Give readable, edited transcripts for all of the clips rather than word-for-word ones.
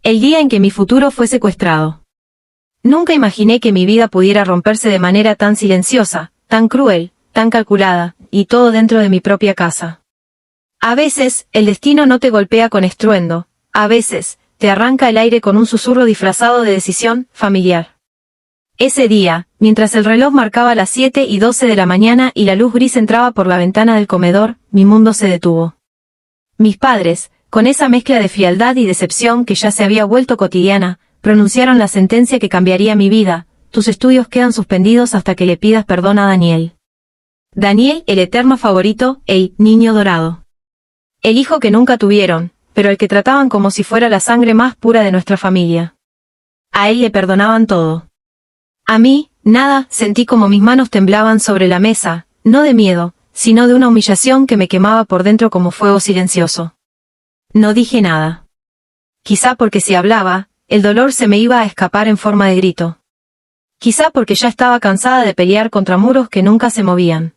El día en que mi futuro fue secuestrado. Nunca imaginé que mi vida pudiera romperse de manera tan silenciosa, tan cruel, tan calculada, y todo dentro de mi propia casa. A veces, el destino no te golpea con estruendo, a veces, te arranca el aire con un susurro disfrazado de decisión familiar. Ese día, mientras el reloj marcaba las 7:12 de la mañana y la luz gris entraba por la ventana del comedor, mi mundo se detuvo. Mis padres, con esa mezcla de frialdad y decepción que ya se había vuelto cotidiana, pronunciaron la sentencia que cambiaría mi vida: tus estudios quedan suspendidos hasta que le pidas perdón a Daniel. Daniel, el eterno favorito, el niño dorado. El hijo que nunca tuvieron, pero el que trataban como si fuera la sangre más pura de nuestra familia. A él le perdonaban todo. A mí, nada. Sentí como mis manos temblaban sobre la mesa, no de miedo, sino de una humillación que me quemaba por dentro como fuego silencioso. No dije nada. Quizá porque si hablaba, el dolor se me iba a escapar en forma de grito. Quizá porque ya estaba cansada de pelear contra muros que nunca se movían.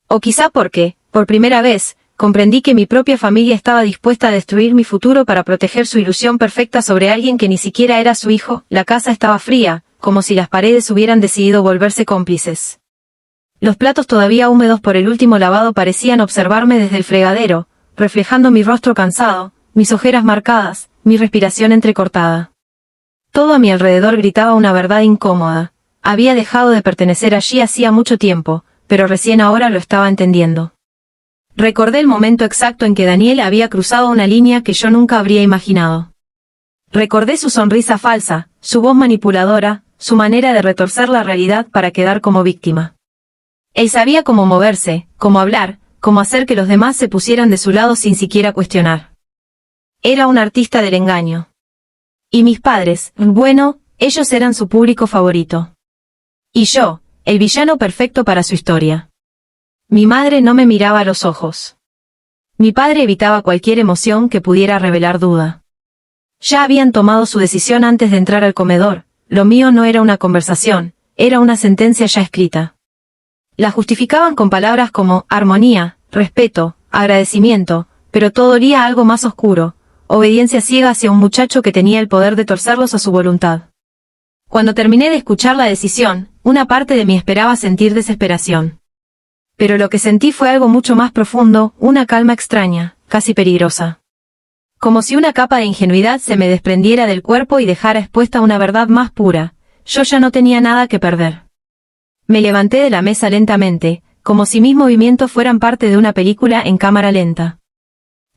O quizá porque, por primera vez, comprendí que mi propia familia estaba dispuesta a destruir mi futuro para proteger su ilusión perfecta sobre alguien que ni siquiera era su hijo. La casa estaba fría, como si las paredes hubieran decidido volverse cómplices. Los platos todavía húmedos por el último lavado parecían observarme desde el fregadero, reflejando mi rostro cansado, mis ojeras marcadas, mi respiración entrecortada. Todo a mi alrededor gritaba una verdad incómoda. Había dejado de pertenecer allí hacía mucho tiempo, pero recién ahora lo estaba entendiendo. Recordé el momento exacto en que Daniel había cruzado una línea que yo nunca habría imaginado. Recordé su sonrisa falsa, su voz manipuladora, su manera de retorcer la realidad para quedar como víctima. Él sabía cómo moverse, cómo hablar, cómo hacer que los demás se pusieran de su lado sin siquiera cuestionar. Era un artista del engaño. Y mis padres, bueno, ellos eran su público favorito. Y yo, el villano perfecto para su historia. Mi madre no me miraba a los ojos. Mi padre evitaba cualquier emoción que pudiera revelar duda. Ya habían tomado su decisión antes de entrar al comedor. Lo mío no era una conversación, era una sentencia ya escrita. La justificaban con palabras como armonía, respeto, agradecimiento, pero todo olía a algo más oscuro: obediencia ciega hacia un muchacho que tenía el poder de torcerlos a su voluntad. Cuando terminé de escuchar la decisión, una parte de mí esperaba sentir desesperación. Pero lo que sentí fue algo mucho más profundo, una calma extraña, casi peligrosa. Como si una capa de ingenuidad se me desprendiera del cuerpo y dejara expuesta una verdad más pura. Yo ya no tenía nada que perder. Me levanté de la mesa lentamente, como si mis movimientos fueran parte de una película en cámara lenta.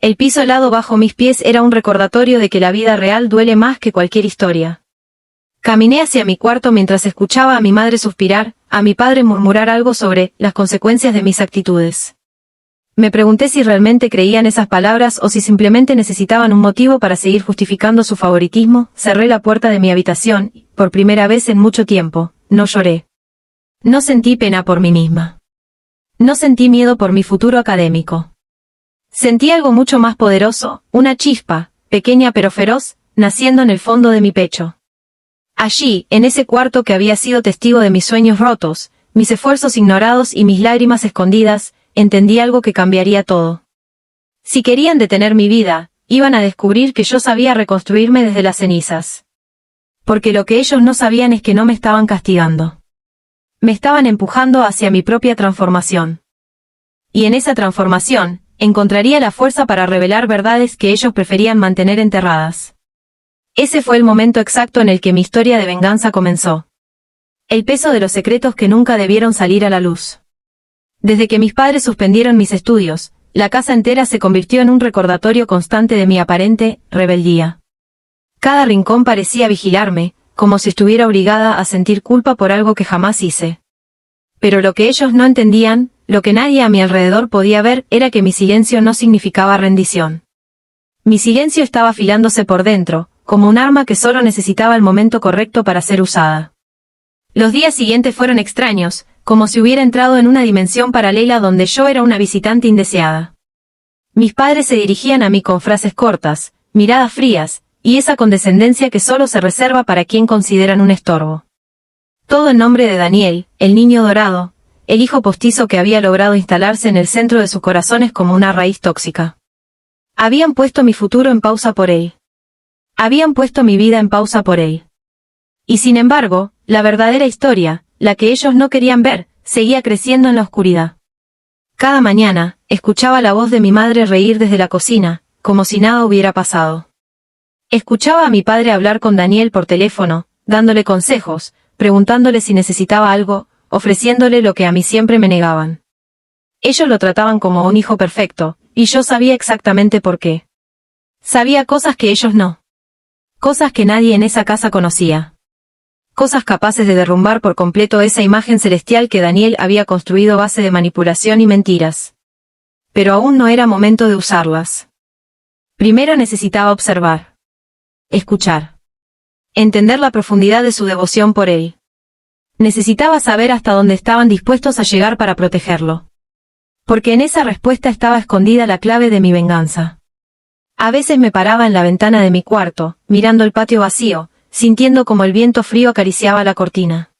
El piso helado bajo mis pies era un recordatorio de que la vida real duele más que cualquier historia. Caminé hacia mi cuarto mientras escuchaba a mi madre suspirar, a mi padre murmurar algo sobre las consecuencias de mis actitudes. Me pregunté si realmente creían esas palabras o si simplemente necesitaban un motivo para seguir justificando su favoritismo. Cerré la puerta de mi habitación y, por primera vez en mucho tiempo, no lloré. No sentí pena por mí misma. No sentí miedo por mi futuro académico. Sentí algo mucho más poderoso, una chispa, pequeña pero feroz, naciendo en el fondo de mi pecho. Allí, en ese cuarto que había sido testigo de mis sueños rotos, mis esfuerzos ignorados y mis lágrimas escondidas, entendí algo que cambiaría todo. Si querían detener mi vida, iban a descubrir que yo sabía reconstruirme desde las cenizas. Porque lo que ellos no sabían es que no me estaban castigando. Me estaban empujando hacia mi propia transformación. Y en esa transformación, encontraría la fuerza para revelar verdades que ellos preferían mantener enterradas. Ese fue el momento exacto en el que mi historia de venganza comenzó. El peso de los secretos que nunca debieron salir a la luz. Desde que mis padres suspendieron mis estudios, la casa entera se convirtió en un recordatorio constante de mi aparente rebeldía. Cada rincón parecía vigilarme, como si estuviera obligada a sentir culpa por algo que jamás hice. Pero lo que ellos no entendían, lo que nadie a mi alrededor podía ver, era que mi silencio no significaba rendición. Mi silencio estaba afilándose por dentro, como un arma que solo necesitaba el momento correcto para ser usada. Los días siguientes fueron extraños, como si hubiera entrado en una dimensión paralela donde yo era una visitante indeseada. Mis padres se dirigían a mí con frases cortas, miradas frías, y esa condescendencia que solo se reserva para quien consideran un estorbo. Todo en nombre de Daniel, el niño dorado, el hijo postizo que había logrado instalarse en el centro de sus corazones como una raíz tóxica. Habían puesto mi futuro en pausa por él. Habían puesto mi vida en pausa por él. Y sin embargo, la verdadera historia, la que ellos no querían ver, seguía creciendo en la oscuridad. Cada mañana, escuchaba la voz de mi madre reír desde la cocina, como si nada hubiera pasado. Escuchaba a mi padre hablar con Daniel por teléfono, dándole consejos, preguntándole si necesitaba algo, ofreciéndole lo que a mí siempre me negaban. Ellos lo trataban como un hijo perfecto, y yo sabía exactamente por qué. Sabía cosas que ellos no. Cosas que nadie en esa casa conocía. Cosas capaces de derrumbar por completo esa imagen celestial que Daniel había construido a base de manipulación y mentiras. Pero aún no era momento de usarlas. Primero necesitaba observar. Escuchar. Entender la profundidad de su devoción por él. Necesitaba saber hasta dónde estaban dispuestos a llegar para protegerlo. Porque en esa respuesta estaba escondida la clave de mi venganza. A veces me paraba en la ventana de mi cuarto, mirando el patio vacío, sintiendo como el viento frío acariciaba la cortina.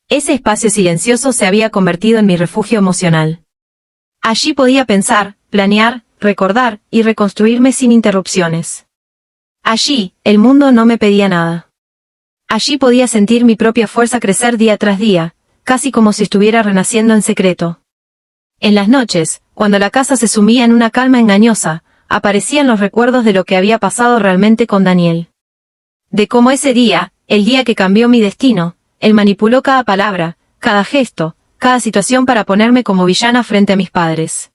Ese espacio silencioso se había convertido en mi refugio emocional. Allí podía pensar, planear, recordar y reconstruirme sin interrupciones. Allí, el mundo no me pedía nada. Allí podía sentir mi propia fuerza crecer día tras día, casi como si estuviera renaciendo en secreto. En las noches, cuando la casa se sumía en una calma engañosa, aparecían los recuerdos de lo que había pasado realmente con Daniel. De cómo ese día, el día que cambió mi destino, él manipuló cada palabra, cada gesto, cada situación para ponerme como villana frente a mis padres.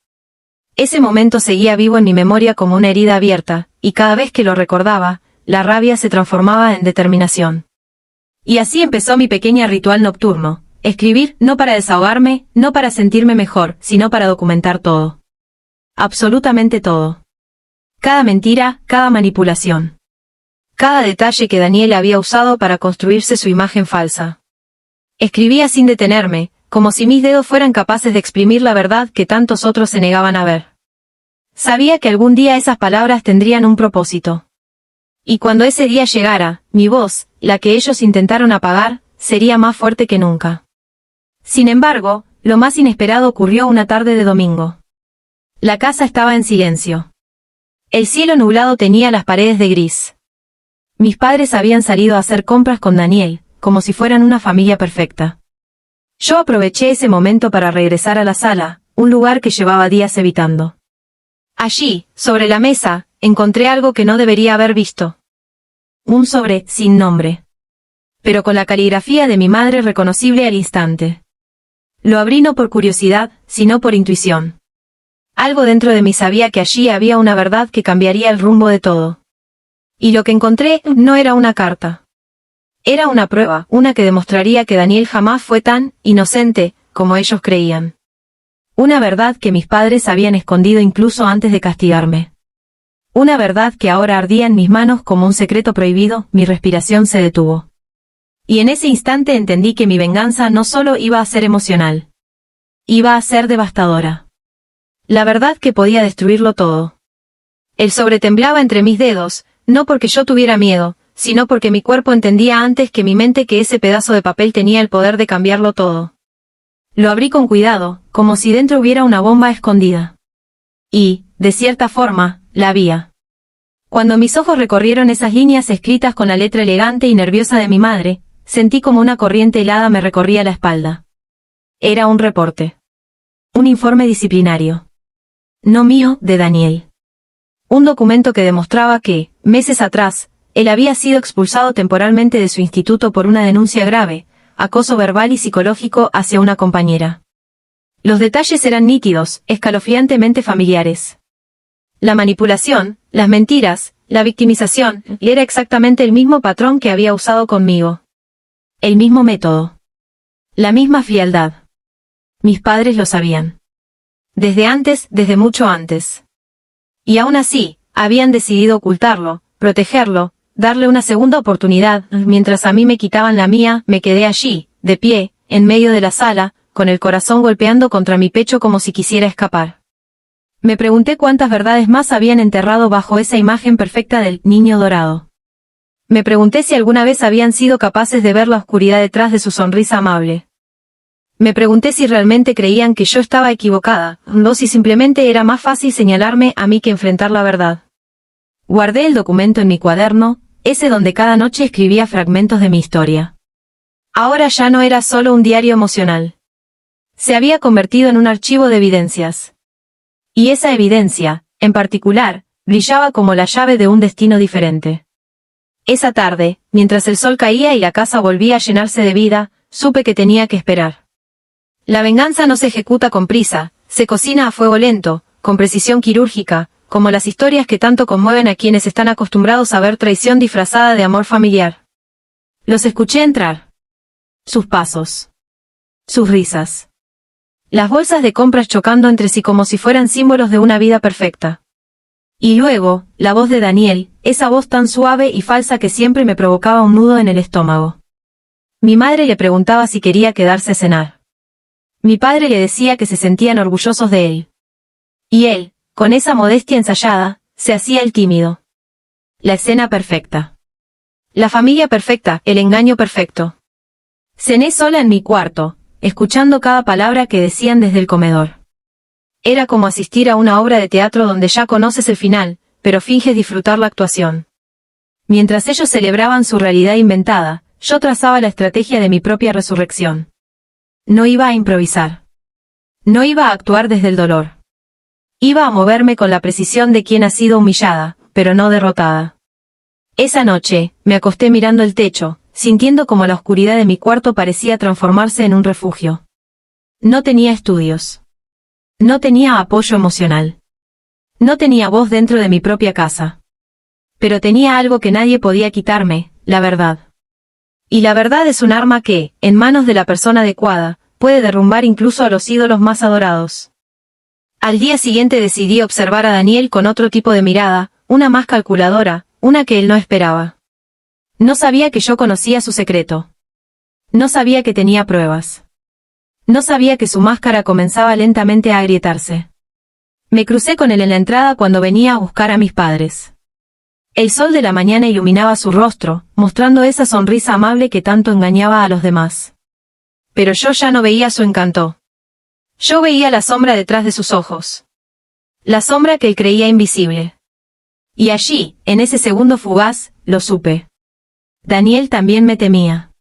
Ese momento seguía vivo en mi memoria como una herida abierta, y cada vez que lo recordaba, la rabia se transformaba en determinación. Y así empezó mi pequeña ritual nocturno, escribir no para desahogarme, no para sentirme mejor, sino para documentar todo. Absolutamente todo. Cada mentira, cada manipulación. Cada detalle que Daniel había usado para construirse su imagen falsa. Escribía sin detenerme, como si mis dedos fueran capaces de exprimir la verdad que tantos otros se negaban a ver. Sabía que algún día esas palabras tendrían un propósito. Y cuando ese día llegara, mi voz, la que ellos intentaron apagar, sería más fuerte que nunca. Sin embargo, lo más inesperado ocurrió una tarde de domingo. La casa estaba en silencio. El cielo nublado tenía las paredes de gris. Mis padres habían salido a hacer compras con Daniel, como si fueran una familia perfecta. Yo aproveché ese momento para regresar a la sala, un lugar que llevaba días evitando. Allí, sobre la mesa, encontré algo que no debería haber visto. Un sobre sin nombre. Pero con la caligrafía de mi madre reconocible al instante. Lo abrí no por curiosidad, sino por intuición. Algo dentro de mí sabía que allí había una verdad que cambiaría el rumbo de todo. Y lo que encontré no era una carta. Era una prueba, una que demostraría que Daniel jamás fue tan inocente como ellos creían. Una verdad que mis padres habían escondido incluso antes de castigarme. Una verdad que ahora ardía en mis manos como un secreto prohibido. Mi respiración se detuvo. Y en ese instante entendí que mi venganza no solo iba a ser emocional. Iba a ser devastadora. La verdad que podía destruirlo todo. El sobre temblaba entre mis dedos, no porque yo tuviera miedo, sino porque mi cuerpo entendía antes que mi mente que ese pedazo de papel tenía el poder de cambiarlo todo. Lo abrí con cuidado, como si dentro hubiera una bomba escondida. Y, de cierta forma, la había. Cuando mis ojos recorrieron esas líneas escritas con la letra elegante y nerviosa de mi madre, sentí como una corriente helada me recorría la espalda. Era un reporte. Un informe disciplinario. No mío, de Daniel. Un documento que demostraba que, meses atrás, él había sido expulsado temporalmente de su instituto por una denuncia grave, acoso verbal y psicológico hacia una compañera. Los detalles eran nítidos, escalofriantemente familiares. La manipulación, las mentiras, la victimización, era exactamente el mismo patrón que había usado conmigo. El mismo método. La misma frialdad. Mis padres lo sabían. Desde antes, desde mucho antes. Y aún así, habían decidido ocultarlo, protegerlo, darle una segunda oportunidad. Mientras a mí me quitaban la mía, me quedé allí, de pie, en medio de la sala, con el corazón golpeando contra mi pecho como si quisiera escapar. Me pregunté cuántas verdades más habían enterrado bajo esa imagen perfecta del niño dorado. Me pregunté si alguna vez habían sido capaces de ver la oscuridad detrás de su sonrisa amable. Me pregunté si realmente creían que yo estaba equivocada, o si simplemente era más fácil señalarme a mí que enfrentar la verdad. Guardé el documento en mi cuaderno, ese donde cada noche escribía fragmentos de mi historia. Ahora ya no era solo un diario emocional. Se había convertido en un archivo de evidencias. Y esa evidencia, en particular, brillaba como la llave de un destino diferente. Esa tarde, mientras el sol caía y la casa volvía a llenarse de vida, supe que tenía que esperar. La venganza no se ejecuta con prisa, se cocina a fuego lento, con precisión quirúrgica, como las historias que tanto conmueven a quienes están acostumbrados a ver traición disfrazada de amor familiar. Los escuché entrar. Sus pasos. Sus risas. Las bolsas de compras chocando entre sí como si fueran símbolos de una vida perfecta. Y luego, la voz de Daniel, esa voz tan suave y falsa que siempre me provocaba un nudo en el estómago. Mi madre le preguntaba si quería quedarse a cenar. Mi padre le decía que se sentían orgullosos de él. Y él, con esa modestia ensayada, se hacía el tímido. La escena perfecta. La familia perfecta, el engaño perfecto. Cené sola en mi cuarto, escuchando cada palabra que decían desde el comedor. Era como asistir a una obra de teatro donde ya conoces el final, pero finges disfrutar la actuación. Mientras ellos celebraban su realidad inventada, yo trazaba la estrategia de mi propia resurrección. No iba a improvisar. No iba a actuar desde el dolor. Iba a moverme con la precisión de quien ha sido humillada, pero no derrotada. Esa noche, me acosté mirando el techo, sintiendo como la oscuridad de mi cuarto parecía transformarse en un refugio. No tenía estudios. No tenía apoyo emocional. No tenía voz dentro de mi propia casa. Pero tenía algo que nadie podía quitarme, la verdad. Y la verdad es un arma que, en manos de la persona adecuada, puede derrumbar incluso a los ídolos más adorados. Al día siguiente decidí observar a Daniel con otro tipo de mirada, una más calculadora, una que él no esperaba. No sabía que yo conocía su secreto. No sabía que tenía pruebas. No sabía que su máscara comenzaba lentamente a agrietarse. Me crucé con él en la entrada cuando venía a buscar a mis padres. El sol de la mañana iluminaba su rostro, mostrando esa sonrisa amable que tanto engañaba a los demás. Pero yo ya no veía su encanto. Yo veía la sombra detrás de sus ojos. La sombra que él creía invisible. Y allí, en ese segundo fugaz, lo supe. Daniel también me temía.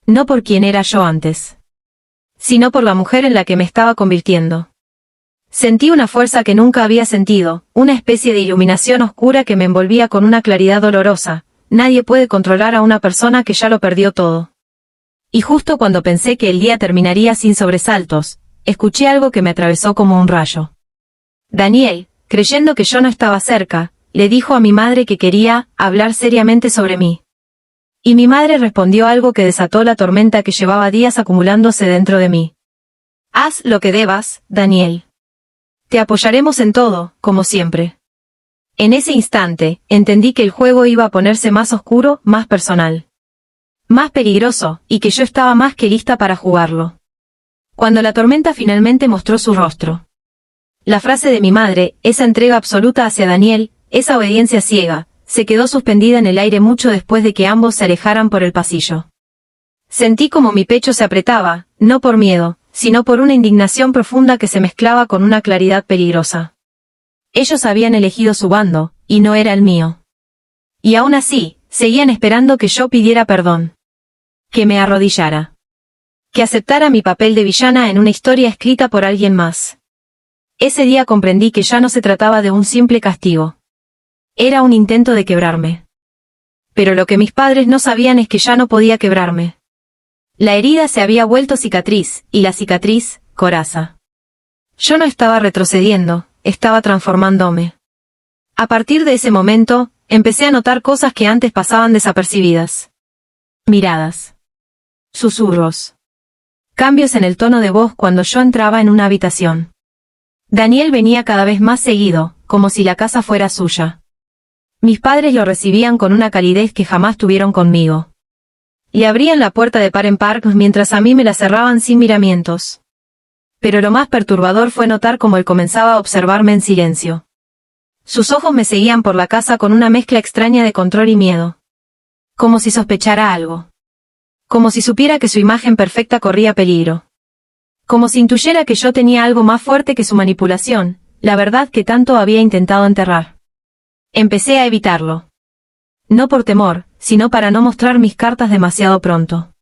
No por quien era yo antes, sino por la mujer en la que me estaba convirtiendo. Sentí una fuerza que nunca había sentido, una especie de iluminación oscura que me envolvía con una claridad dolorosa. Nadie puede controlar a una persona que ya lo perdió todo. Y justo cuando pensé que el día terminaría sin sobresaltos, escuché algo que me atravesó como un rayo. Daniel, creyendo que yo no estaba cerca, le dijo a mi madre que quería hablar seriamente sobre mí. Y mi madre respondió algo que desató la tormenta que llevaba días acumulándose dentro de mí. Haz lo que debas, Daniel. Te apoyaremos en todo, como siempre. En ese instante, entendí que el juego iba a ponerse más oscuro, más personal. Más peligroso, y que yo estaba más que lista para jugarlo. Cuando la tormenta finalmente mostró su rostro. La frase de mi madre, esa entrega absoluta hacia Daniel, esa obediencia ciega, se quedó suspendida en el aire mucho después de que ambos se alejaran por el pasillo. Sentí como mi pecho se apretaba, no por miedo, sino por una indignación profunda que se mezclaba con una claridad peligrosa. Ellos habían elegido su bando, y no era el mío. Y aún así, seguían esperando que yo pidiera perdón. Que me arrodillara. Que aceptara mi papel de villana en una historia escrita por alguien más. Ese día comprendí que ya no se trataba de un simple castigo. Era un intento de quebrarme. Pero lo que mis padres no sabían es que ya no podía quebrarme. La herida se había vuelto cicatriz, y la cicatriz, coraza. Yo no estaba retrocediendo, estaba transformándome. A partir de ese momento, empecé a notar cosas que antes pasaban desapercibidas. Miradas. Susurros. Cambios en el tono de voz cuando yo entraba en una habitación. Daniel venía cada vez más seguido, como si la casa fuera suya. Mis padres lo recibían con una calidez que jamás tuvieron conmigo. Le abrían la puerta de par en par mientras a mí me la cerraban sin miramientos. Pero lo más perturbador fue notar cómo él comenzaba a observarme en silencio. Sus ojos me seguían por la casa con una mezcla extraña de control y miedo. Como si sospechara algo. Como si supiera que su imagen perfecta corría peligro. Como si intuyera que yo tenía algo más fuerte que su manipulación, la verdad que tanto había intentado enterrar. Empecé a evitarlo. No por temor, sino para no mostrar mis cartas demasiado pronto.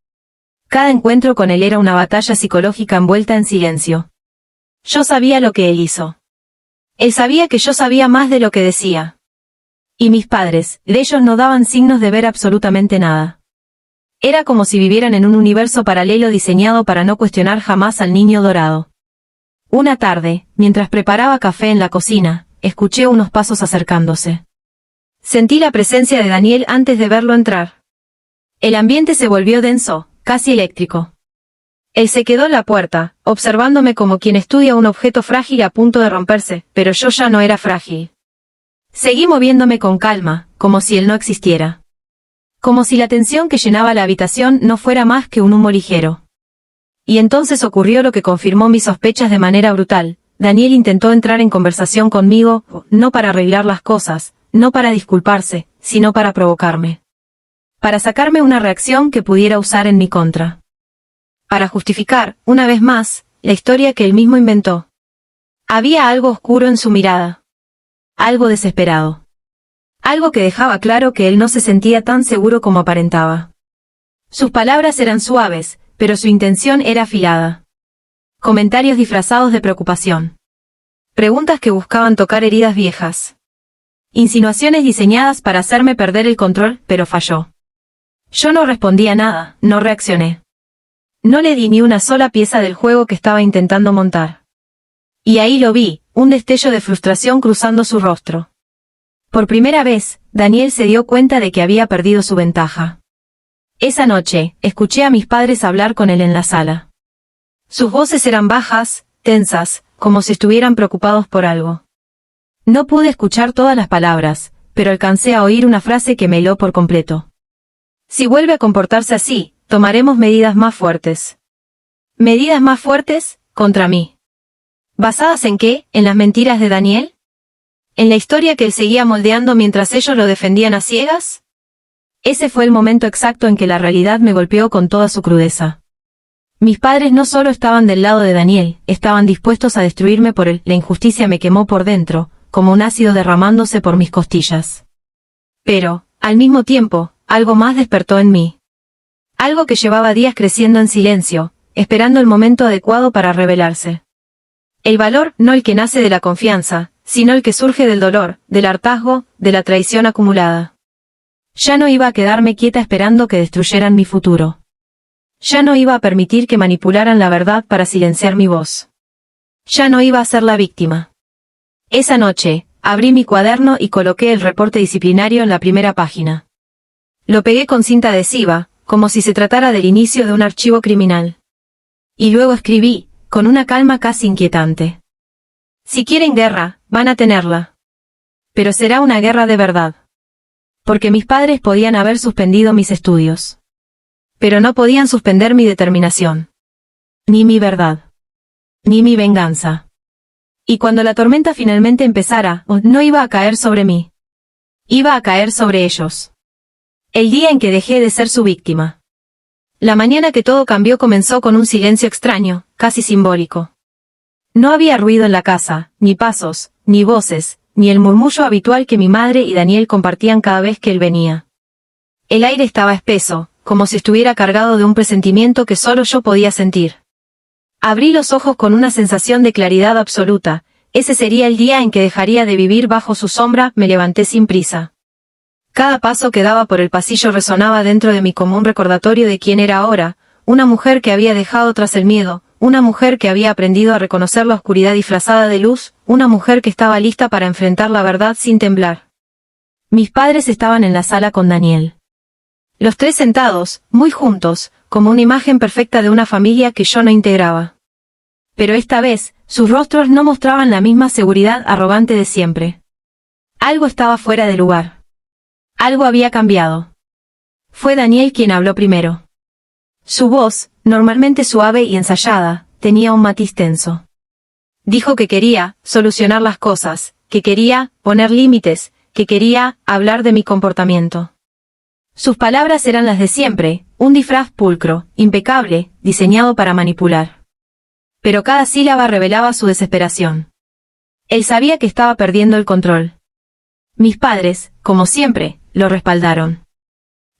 Cada encuentro con él era una batalla psicológica envuelta en silencio. Yo sabía lo que él hizo. Él sabía que yo sabía más de lo que decía. Y mis padres, de ellos no daban signos de ver absolutamente nada. Era como si vivieran en un universo paralelo diseñado para no cuestionar jamás al niño dorado. Una tarde, mientras preparaba café en la cocina, escuché unos pasos acercándose. Sentí la presencia de Daniel antes de verlo entrar. El ambiente se volvió denso, casi eléctrico. Él se quedó en la puerta, observándome como quien estudia un objeto frágil a punto de romperse, pero yo ya no era frágil. Seguí moviéndome con calma, como si él no existiera. Como si la tensión que llenaba la habitación no fuera más que un humo ligero. Y entonces ocurrió lo que confirmó mis sospechas de manera brutal. Daniel intentó entrar en conversación conmigo, no para arreglar las cosas, no para disculparse, sino para provocarme. Para sacarme una reacción que pudiera usar en mi contra. Para justificar, una vez más, la historia que él mismo inventó. Había algo oscuro en su mirada. Algo desesperado. Algo que dejaba claro que él no se sentía tan seguro como aparentaba. Sus palabras eran suaves, pero su intención era afilada. Comentarios disfrazados de preocupación. Preguntas que buscaban tocar heridas viejas. Insinuaciones diseñadas para hacerme perder el control, pero falló. Yo no respondí a nada, no reaccioné. No le di ni una sola pieza del juego que estaba intentando montar. Y ahí lo vi, un destello de frustración cruzando su rostro. Por primera vez, Daniel se dio cuenta de que había perdido su ventaja. Esa noche, escuché a mis padres hablar con él en la sala. Sus voces eran bajas, tensas, como si estuvieran preocupados por algo. No pude escuchar todas las palabras, pero alcancé a oír una frase que me heló por completo. Si vuelve a comportarse así, tomaremos medidas más fuertes. ¿Medidas más fuertes? Contra mí. ¿Basadas en qué? ¿En las mentiras de Daniel? ¿En la historia que él seguía moldeando mientras ellos lo defendían a ciegas? Ese fue el momento exacto en que la realidad me golpeó con toda su crudeza. Mis padres no solo estaban del lado de Daniel, estaban dispuestos a destruirme por él. La injusticia me quemó por dentro, como un ácido derramándose por mis costillas. Pero, al mismo tiempo, algo más despertó en mí. Algo que llevaba días creciendo en silencio, esperando el momento adecuado para revelarse. El valor, no el que nace de la confianza, sino el que surge del dolor, del hartazgo, de la traición acumulada. Ya no iba a quedarme quieta esperando que destruyeran mi futuro. Ya no iba a permitir que manipularan la verdad para silenciar mi voz. Ya no iba a ser la víctima. Esa noche, abrí mi cuaderno y coloqué el reporte disciplinario en la primera página. Lo pegué con cinta adhesiva, como si se tratara del inicio de un archivo criminal. Y luego escribí, con una calma casi inquietante. Si quieren guerra, van a tenerla. Pero será una guerra de verdad. Porque mis padres podían haber suspendido mis estudios. Pero no podían suspender mi determinación. Ni mi verdad. Ni mi venganza. Y cuando la tormenta finalmente empezara, no iba a caer sobre mí. Iba a caer sobre ellos. El día en que dejé de ser su víctima. La mañana que todo cambió comenzó con un silencio extraño, casi simbólico. No había ruido en la casa, ni pasos, ni voces, ni el murmullo habitual que mi madre y Daniel compartían cada vez que él venía. El aire estaba espeso, como si estuviera cargado de un presentimiento que solo yo podía sentir. Abrí los ojos con una sensación de claridad absoluta. Ese sería el día en que dejaría de vivir bajo su sombra. Me levanté sin prisa. Cada paso que daba por el pasillo resonaba dentro de mí como un recordatorio de quién era ahora, una mujer que había dejado tras el miedo, una mujer que había aprendido a reconocer la oscuridad disfrazada de luz, una mujer que estaba lista para enfrentar la verdad sin temblar. Mis padres estaban en la sala con Daniel. Los tres sentados, muy juntos, como una imagen perfecta de una familia que yo no integraba. Pero esta vez, sus rostros no mostraban la misma seguridad arrogante de siempre. Algo estaba fuera de lugar. Algo había cambiado. Fue Daniel quien habló primero. Su voz, normalmente suave y ensayada, tenía un matiz tenso. Dijo que quería solucionar las cosas, que quería poner límites, que quería hablar de mi comportamiento. Sus palabras eran las de siempre, un disfraz pulcro, impecable, diseñado para manipular. Pero cada sílaba revelaba su desesperación. Él sabía que estaba perdiendo el control. Mis padres, como siempre, lo respaldaron.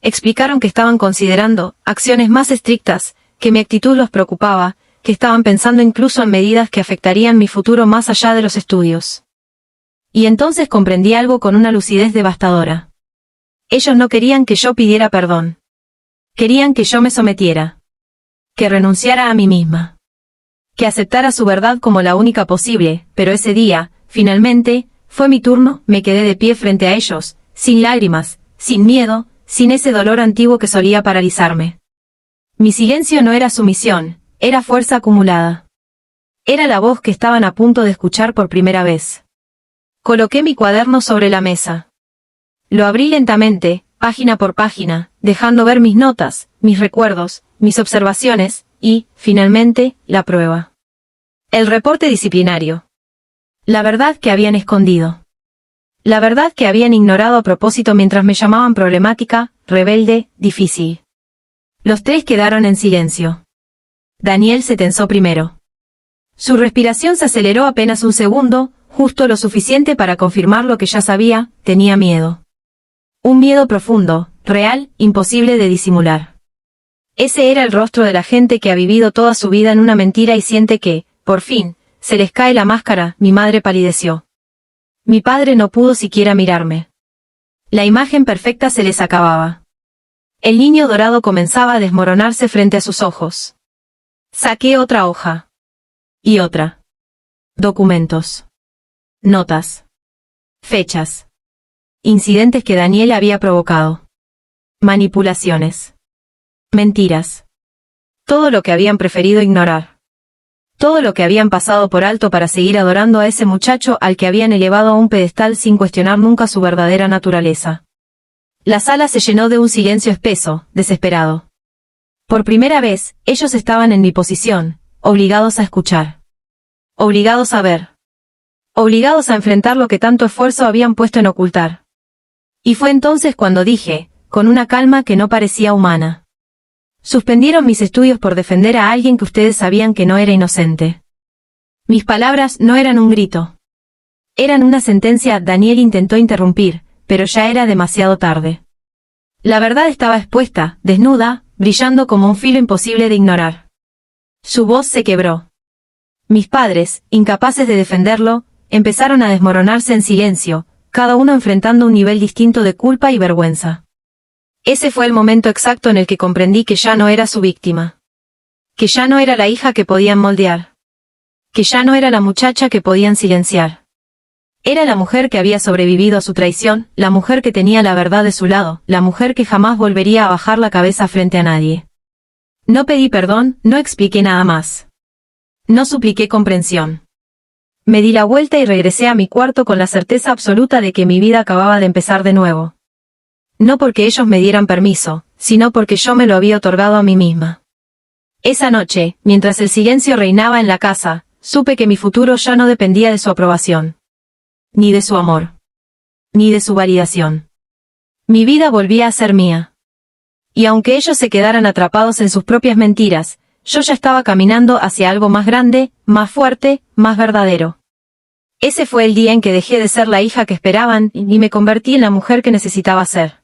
Explicaron que estaban considerando acciones más estrictas, que mi actitud los preocupaba, que estaban pensando incluso en medidas que afectarían mi futuro más allá de los estudios. Y entonces comprendí algo con una lucidez devastadora. Ellos no querían que yo pidiera perdón. Querían que yo me sometiera. Que renunciara a mí misma. Que aceptara su verdad como la única posible, pero ese día, finalmente, fue mi turno, me quedé de pie frente a ellos, sin lágrimas, sin miedo, sin ese dolor antiguo que solía paralizarme. Mi silencio no era sumisión, era fuerza acumulada. Era la voz que estaban a punto de escuchar por primera vez. Coloqué mi cuaderno sobre la mesa. Lo abrí lentamente, página por página, dejando ver mis notas, mis recuerdos, mis observaciones, y, finalmente, la prueba. El reporte disciplinario. La verdad que habían escondido. La verdad que habían ignorado a propósito mientras me llamaban problemática, rebelde, difícil. Los tres quedaron en silencio. Daniel se tensó primero. Su respiración se aceleró apenas un segundo, justo lo suficiente para confirmar lo que ya sabía, tenía miedo. Un miedo profundo, real, imposible de disimular. Ese era el rostro de la gente que ha vivido toda su vida en una mentira y siente que, por fin, se les cae la máscara. Mi madre palideció. Mi padre no pudo siquiera mirarme. La imagen perfecta se les acababa. El niño dorado comenzaba a desmoronarse frente a sus ojos. Saqué otra hoja. Y otra. Documentos. Notas. Fechas. Incidentes que Daniel había provocado. Manipulaciones. Mentiras. Todo lo que habían preferido ignorar. Todo lo que habían pasado por alto para seguir adorando a ese muchacho al que habían elevado a un pedestal sin cuestionar nunca su verdadera naturaleza. La sala se llenó de un silencio espeso, desesperado. Por primera vez, ellos estaban en mi posición, obligados a escuchar. Obligados a ver. Obligados a enfrentar lo que tanto esfuerzo habían puesto en ocultar. Y fue entonces cuando dije, con una calma que no parecía humana. Suspendieron mis estudios por defender a alguien que ustedes sabían que no era inocente. Mis palabras no eran un grito. Eran una sentencia. Daniel intentó interrumpir, pero ya era demasiado tarde. La verdad estaba expuesta, desnuda, brillando como un filo imposible de ignorar. Su voz se quebró. Mis padres, incapaces de defenderlo, empezaron a desmoronarse en silencio, cada uno enfrentando un nivel distinto de culpa y vergüenza. Ese fue el momento exacto en el que comprendí que ya no era su víctima. Que ya no era la hija que podían moldear. Que ya no era la muchacha que podían silenciar. Era la mujer que había sobrevivido a su traición, la mujer que tenía la verdad de su lado, la mujer que jamás volvería a bajar la cabeza frente a nadie. No pedí perdón, no expliqué nada más. No supliqué comprensión. Me di la vuelta y regresé a mi cuarto con la certeza absoluta de que mi vida acababa de empezar de nuevo. No porque ellos me dieran permiso, sino porque yo me lo había otorgado a mí misma. Esa noche, mientras el silencio reinaba en la casa, supe que mi futuro ya no dependía de su aprobación. Ni de su amor. Ni de su validación. Mi vida volvía a ser mía. Y aunque ellos se quedaran atrapados en sus propias mentiras, yo ya estaba caminando hacia algo más grande, más fuerte, más verdadero. Ese fue el día en que dejé de ser la hija que esperaban y me convertí en la mujer que necesitaba ser.